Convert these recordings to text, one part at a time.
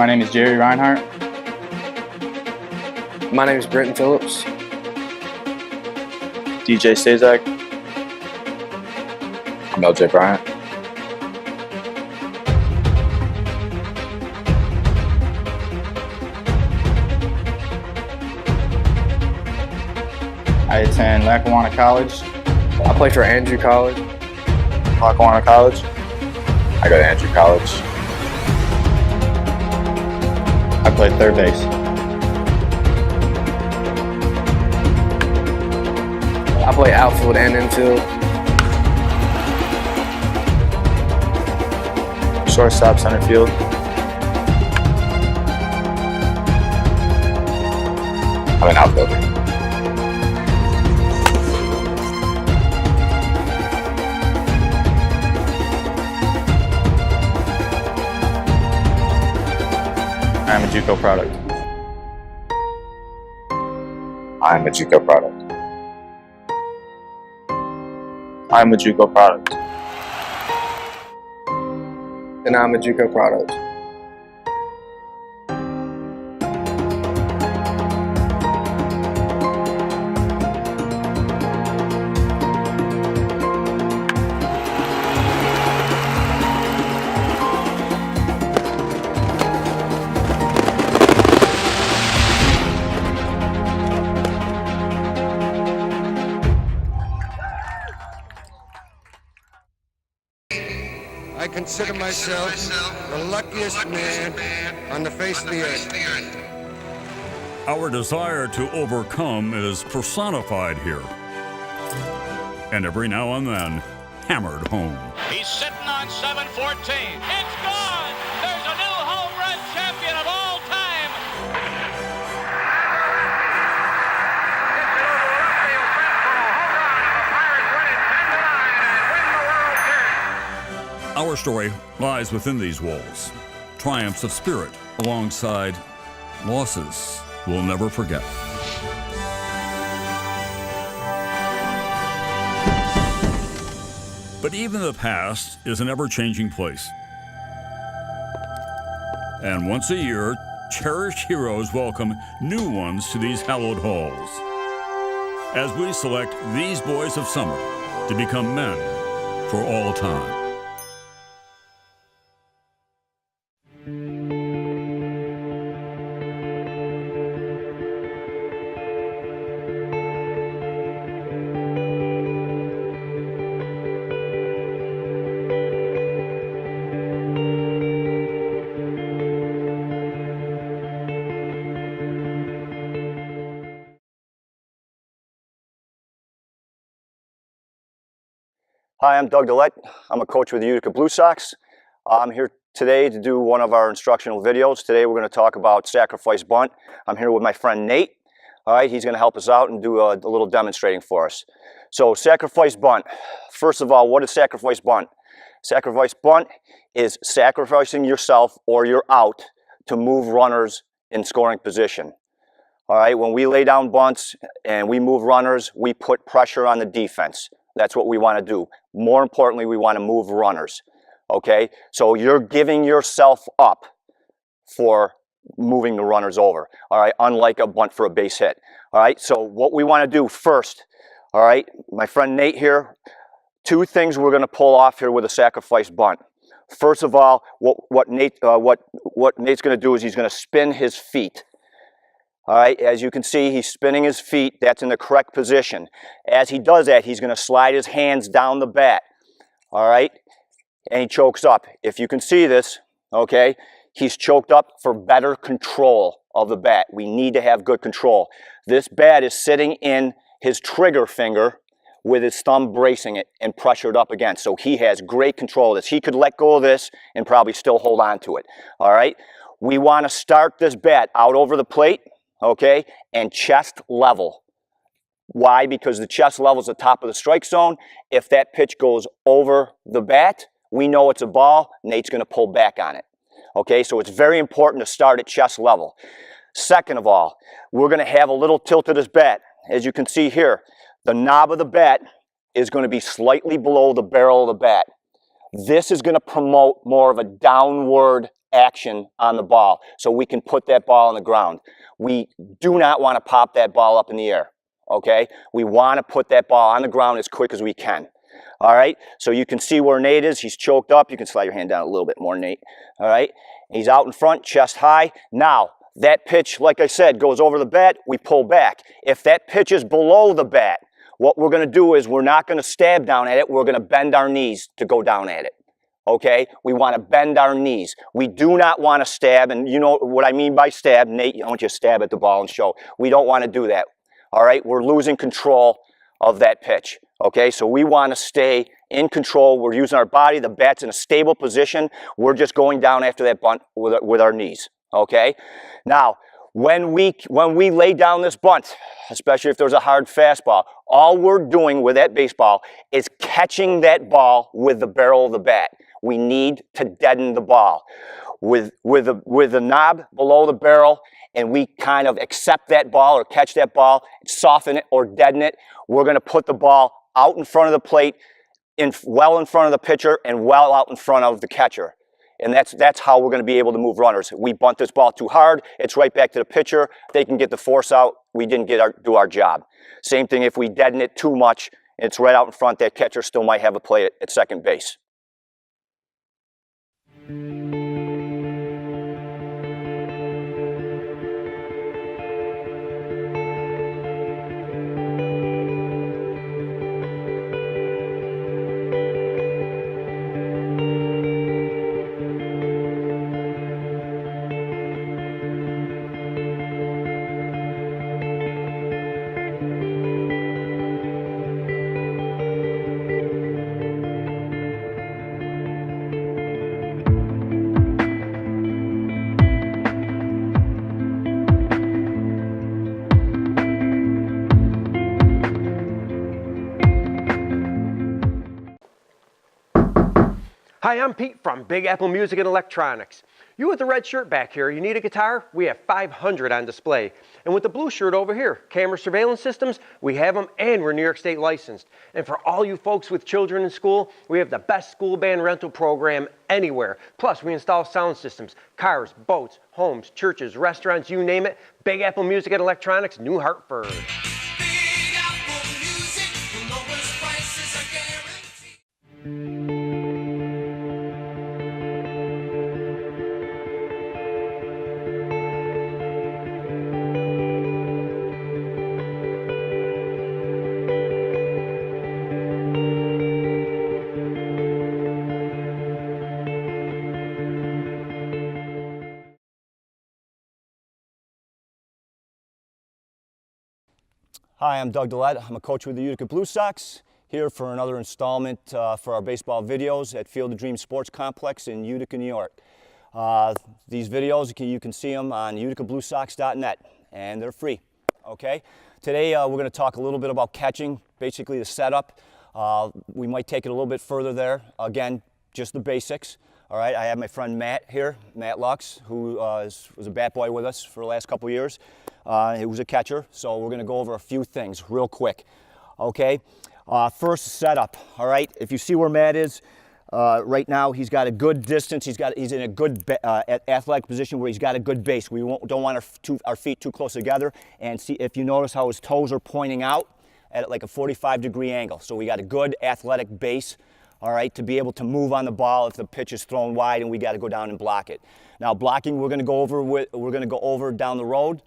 My name is Jerry Reinhardt. My name is Brenton Phillips. DJ Stazak. I'm LJ Bryant. I attend Lackawanna College. I play for Andrew College. Lackawanna College. I go to Andrew College. I play third base. I play outfield and infield. Shortstop, center field. I'm an outfielder. I'm a JUCO product. I'm a JUCO product. I'm a JUCO product. And I'm a JUCO product. I consider myself the luckiest man on the face of the earth. Our desire to overcome is personified here. And every now and then, hammered home. He's sitting on 714. It's gone! There's a new home run champion of all time! Our story lies within these walls. Triumphs of spirit alongside losses we'll never forget. But even the past is an ever-changing place. And once a year, cherished heroes welcome new ones to these hallowed halls. As we select these boys of summer to become men for all time. Hi, I'm Doug Dillette. I'm a coach with the Utica Blue Sox. I'm here today to do one of our instructional videos. Today we're going to talk about sacrifice bunt. I'm here with my friend Nate. All right, he's going to help us out and do a little demonstrating for us. So sacrifice bunt. First of all, what is sacrifice bunt? Sacrifice bunt is sacrificing yourself or you're out to move runners in scoring position. All right, when we lay down bunts and we move runners, we put pressure on the defense. That's what we want to do. More importantly, we want to move runners, okay? So you're giving yourself up for moving the runners over, all right? Unlike a bunt for a base hit, all right? So what we want to do first, all right? My friend Nate here, two things we're going to pull off here with a sacrifice bunt. First of all, what Nate's going to do is he's going to spin his feet. All right, as you can see, he's spinning his feet. That's in the correct position. As he does that, he's going to slide his hands down the bat. All right, and he chokes up. If you can see this, okay, he's choked up for better control of the bat. We need to have good control. This bat is sitting in his trigger finger with his thumb bracing it and pressured up against. So he has great control of this. He could let go of this and probably still hold on to it. All right, we want to start this bat out over the plate. Okay, and chest level. Why? Because the chest level is the top of the strike zone. If that pitch goes over the bat, we know it's a ball. Nate's going to pull back on it. Okay, so it's very important to start at chest level. Second of all, we're going to have a little tilt of this bat. As you can see here, the knob of the bat is going to be slightly below the barrel of the bat. This is going to promote more of a downward action on the ball so we can put that ball on the ground. We do not want to pop that ball up in the air, okay? We want to put that ball on the ground as quick as we can. All right, so you can see where Nate is. He's choked up. You can slide your hand down a little bit more, Nate. All right, he's out in front, chest high. Now, that pitch, like I said, goes over the bat. We pull back. If that pitch is below the bat, what we're going to do is we're not going to stab down at it. We're going to bend our knees to go down at it. Okay, we want to bend our knees. We do not want to stab, and you know what I mean by stab. Nate, I want you to stab at the ball and show. We don't want to do that. All right, we're losing control of that pitch. Okay, so we want to stay in control. We're using our body. The bat's in a stable position. We're just going down after that bunt with our knees. Okay, now when we lay down this bunt, especially if there's a hard fastball, all we're doing with that baseball is catching that ball with the barrel of the bat. We need to deaden the ball with the knob below the barrel, and we kind of accept that ball or catch that ball, soften it or deaden it. We're going to put the ball out in front of the plate, well in front of the pitcher, and well out in front of the catcher. And that's how we're going to be able to move runners. We bunt this ball too hard, it's right back to the pitcher. They can get the force out. We didn't do our job. Same thing if we deaden it too much, it's right out in front. That catcher still might have a play at second base. Hi, I'm Pete from Big Apple Music and Electronics. You with the red shirt back here, you need a guitar? We have 500 on display. And with the blue shirt over here, camera surveillance systems, we have them and we're New York State licensed. And for all you folks with children in school, we have the best school band rental program anywhere. Plus, we install sound systems, cars, boats, homes, churches, restaurants, you name it. Big Apple Music and Electronics, New Hartford. Big Apple Music, the lowest prices are guaranteed. Hi, I'm Doug Dillette. I'm a coach with the Utica Blue Sox, here for another installment for our baseball videos at Field of Dreams Sports Complex in Utica, New York. These videos, you can see them on uticabluesox.net, and they're free, okay? Today, we're going to talk a little bit about catching, basically the setup. We might take it a little bit further there. Again, just the basics. All right, I have my friend Matt here, Matt Lux, who was a bat boy with us for the last couple of years. He was a catcher, so we're going to go over a few things real quick. Okay, first setup. All right, if you see where Matt is right now, he's got a good distance. He's in a good athletic position where he's got a good base. We don't want our feet too close together. And see if you notice how his toes are pointing out at like a 45-degree angle. So we got a good athletic base. All right, to be able to move on the ball if the pitch is thrown wide and we got to go down and block it. Now blocking, we're going to go over down the road,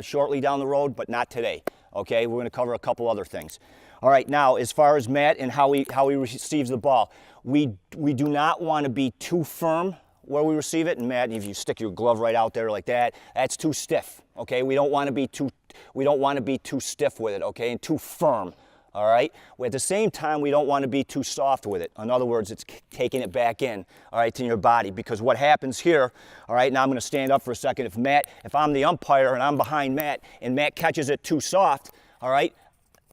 shortly down the road, but not today. Okay, we're going to cover a couple other things. All right, now as far as Matt and how he receives the ball, we do not want to be too firm where we receive it. And Matt, if you stick your glove right out there like that, that's too stiff. Okay, we don't want to be too stiff with it. Okay, and too firm. All right. At the same time, we don't want to be too soft with it. In other words, it's taking it back in, all right, to your body. Because what happens here, all right, now I'm going to stand up for a second. If I'm the umpire and I'm behind Matt, and Matt catches it too soft, all right,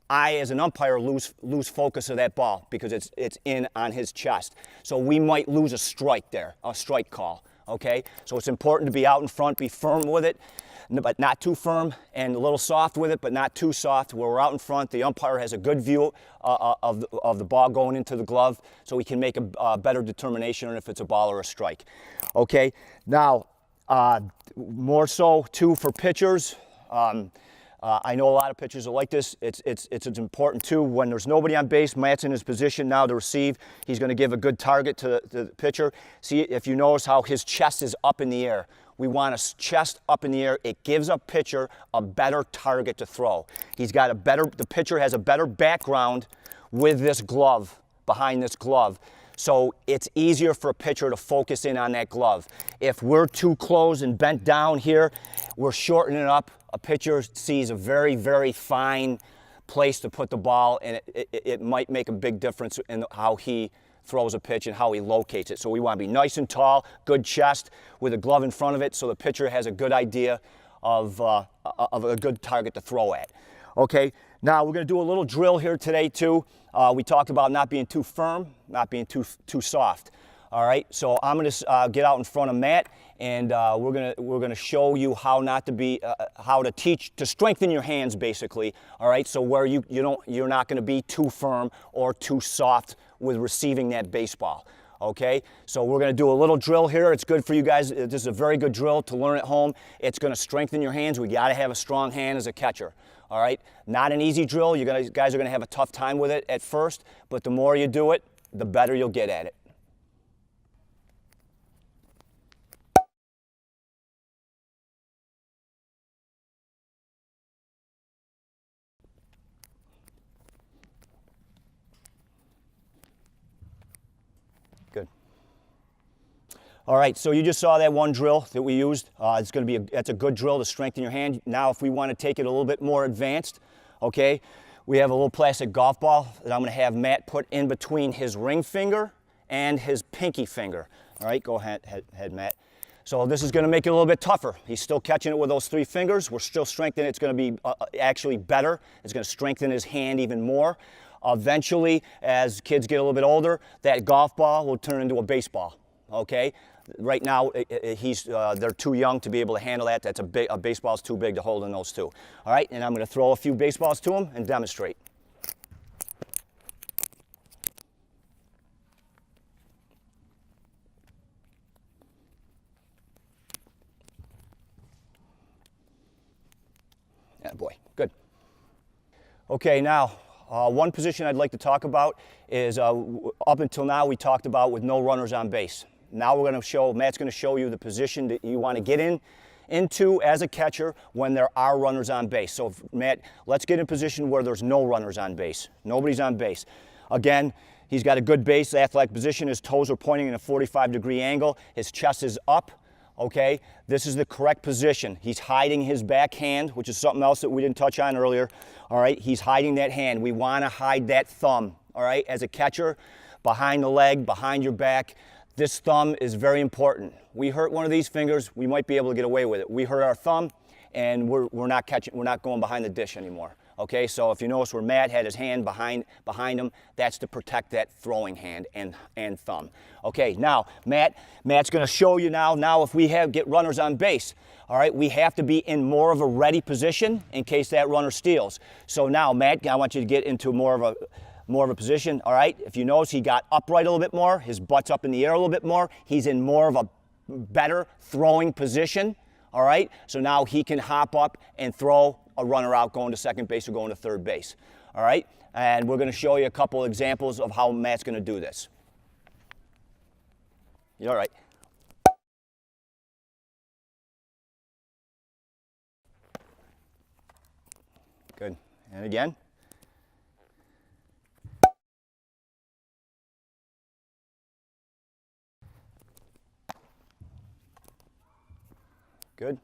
I, as an umpire, lose focus of that ball because it's in on his chest. So we might lose a strike there, a strike call. okay? So it's important to be out in front, be firm with it, but not too firm, and a little soft with it, but not too soft. Where we're out in front, the umpire has a good view of the ball going into the glove, so he can make a better determination on if it's a ball or a strike. Okay, now, more so too for pitchers. I know a lot of pitchers are like this. It's important too. When there's nobody on base, Matt's in his position now to receive. He's going to give a good target to the pitcher. See, if you notice how his chest is up in the air. We want a chest up in the air. It gives a pitcher a better target to throw. The pitcher has a better background with this glove, behind this glove. So it's easier for a pitcher to focus in on that glove. If we're too close and bent down here, we're shortening it up. A pitcher sees a very, very fine place to put the ball, and it might make a big difference in how he throws a pitch and how he locates it. So we want to be nice and tall, good chest with a glove in front of it, so the pitcher has a good idea of a good target to throw at. Okay, now we're going to do a little drill here today too. We talked about not being too firm, not being too soft. All right, so I'm going to get out in front of Matt, and we're going to show you how not to be, how to teach to strengthen your hands basically. All right, so where you're not going to be too firm or too soft with receiving that baseball. Okay, so we're going to do a little drill here. It's good for you guys. This is a very good drill to learn at home. It's going to strengthen your hands. We got to have a strong hand as a catcher. All right, not an easy drill. You guys are going to have a tough time with it at first, but the more you do it, the better you'll get at it. Good. All right, so you just saw that one drill that we used. That's a good drill to strengthen your hand. Now, if we want to take it a little bit more advanced, okay, we have a little plastic golf ball that I'm going to have Matt put in between his ring finger and his pinky finger. All right, go ahead, Matt. So this is going to make it a little bit tougher. He's still catching it with those 3 fingers. We're still strengthening it. It's going to be actually better. It's going to strengthen his hand even more. Eventually, as kids get a little bit older, that golf ball will turn into a baseball. Okay. Right now, they're too young to be able to handle that. A baseball's too big to hold in those 2. All right, and I'm going to throw a few baseballs to him and demonstrate. Attaboy, good. Okay, now, one position I'd like to talk about is up until now we talked about with no runners on base. Now Matt's going to show you the position that you want to get into as a catcher when there are runners on base. So Matt, let's get in position where there's no runners on base. Nobody's on base. Again, he's got a good base, athletic position. His toes are pointing in a 45-degree angle. His chest is up. Okay, this is the correct position. He's hiding his back hand, which is something else that we didn't touch on earlier. All right, he's hiding that hand. We want to hide that thumb. All right, as a catcher, behind the leg, behind your back. This thumb is very important. We hurt one of these fingers, we might be able to get away with it. We hurt our thumb, and we're not going behind the dish anymore. Okay, so if you notice where Matt had his hand behind him, that's to protect that throwing hand and thumb. Okay, now Matt's going to show you now if we get runners on base, all right, we have to be in more of a ready position in case that runner steals. So now, Matt, I want you to get into more of a position, all right? If you notice, he got upright a little bit more, his butt's up in the air a little bit more, he's in more of a better throwing position, all right? So now he can hop up and throw a runner out going to second base or going to third base, all right? And we're going to show you a couple examples of how Matt's going to do this. You all right? Good. And again. Good.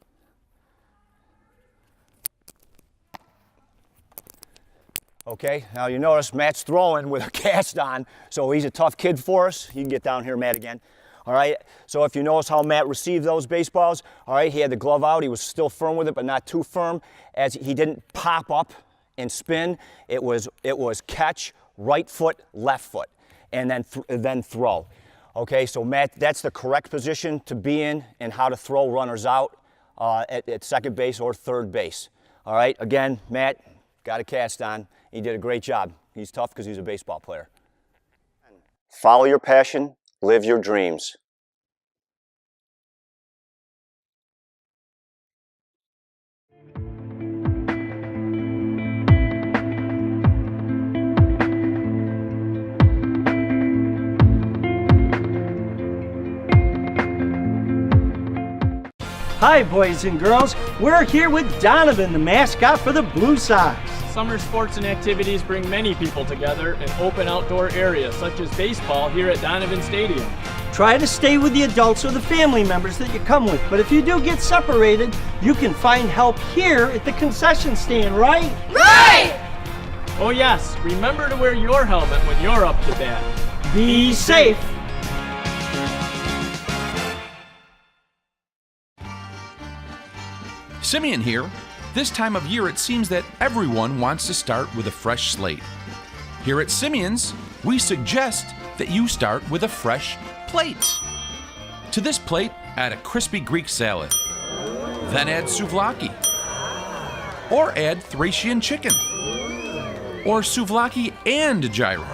Okay, now you notice Matt's throwing with a cast on, so he's a tough kid for us. You can get down here, Matt, again. All right, so if you notice how Matt received those baseballs, all right, he had the glove out. He was still firm with it, but not too firm. As he didn't pop up and spin, it was catch, right foot, left foot, and then throw. Okay, so Matt, that's the correct position to be in and how to throw runners out at second base or third base. All right, again, Matt, got a cast on. He did a great job. He's tough because he's a baseball player. Follow your passion, live your dreams. Hi, boys and girls. We're here with Donovan, the mascot for the Blue Sox. Summer sports and activities bring many people together in open outdoor areas such as baseball here at Donovan Stadium. Try to stay with the adults or the family members that you come with, but if you do get separated, you can find help here at the concession stand, right? Right! Oh yes, remember to wear your helmet when you're up to bat. Be safe. Simeon here. This time of year, it seems that everyone wants to start with a fresh slate. Here at Simeon's, we suggest that you start with a fresh plate. To this plate, add a crispy Greek salad. Then add souvlaki. Or add Thracian chicken. Or souvlaki and gyro.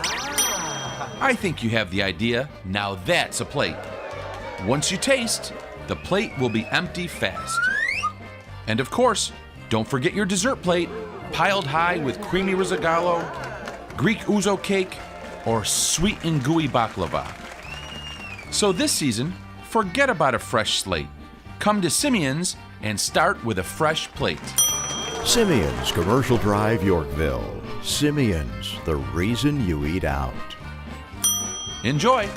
I think you have the idea. Now that's a plate. Once you taste, the plate will be empty fast. And of course, don't forget your dessert plate, piled high with creamy rizzagallo, Greek ouzo cake, or sweet and gooey baklava. So this season, forget about a fresh slate. Come to Simeon's and start with a fresh plate. Simeon's, Commercial Drive, Yorkville. Simeon's, the reason you eat out. Enjoy!